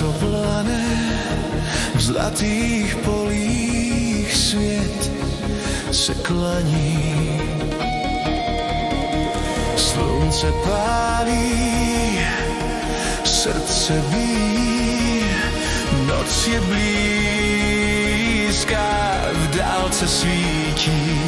co plane v zlatých polích, svět se klaní. Slunce pálí, srdce bíjí, noc je blízká, v dálce svítí.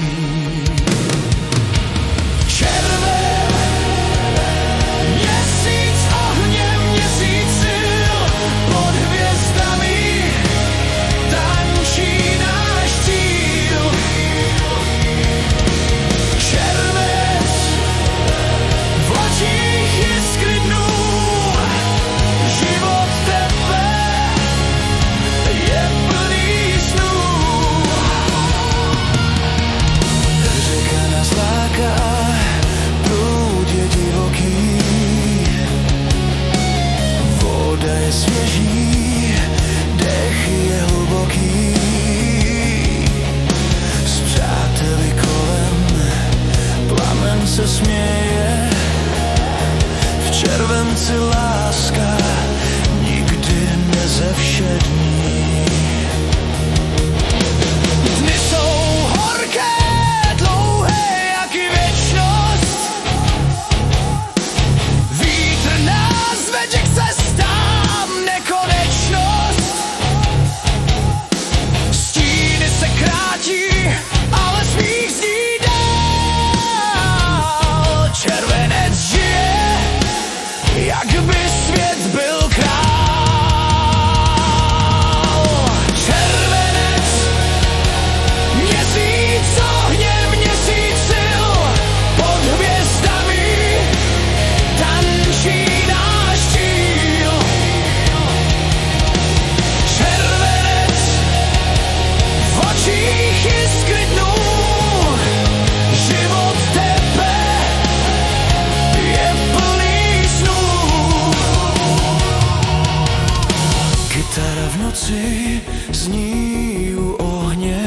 Svěží, dech je hluboký, s přáteli kolem plamen se směje, v červenci láska nikdy nezevšední. Dny jsou horké, dlouhé jak i věčnost, vítr nás vede k cestám. Ale smích zní dál, červenec žije, jak by svět byl král. Červenec, měsíc ohněm, měsíc sil, pod hvězdami tančí náš cíl. Červenec, v očích jiskry dnů, život tebe je plný snů. Kytara v noci zní u ohně,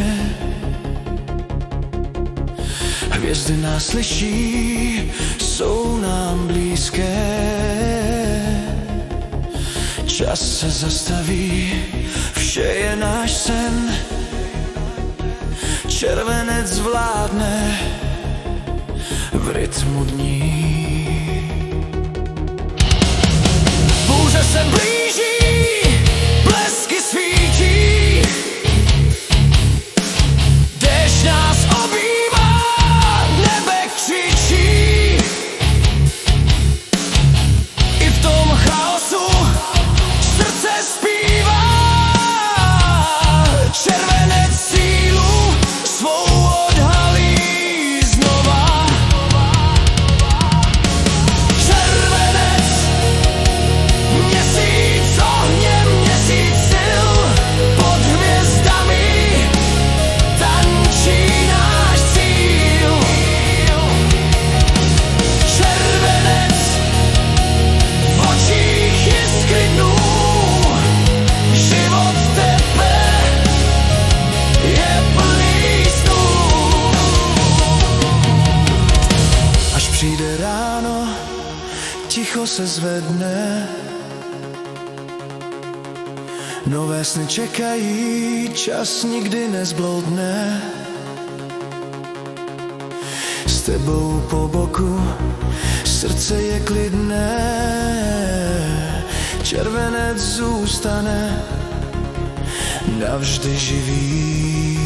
hvězdy nás slyší, jsou nám blízké. Čas se zastaví, vše je náš sen, červenec zvládne v rytmu dní. Bouře se blíží, blesky svítí, déšť nás objímá, nebe křičí. I v tom chaosu srdce zpívá, červenec sílu svou odhalí znova. Červenec, měsíc ohněm, měsíc sil, pod hvězdami tančí náš cíl. Červenec, v očích jiskry dnů, život tebe je plný snů. Až přijde ráno, ticho se zvedne, nové sny čekají, čas nikdy nezbloudne. S tebou po boku, srdce je klidné, červenec zůstane navždy živý.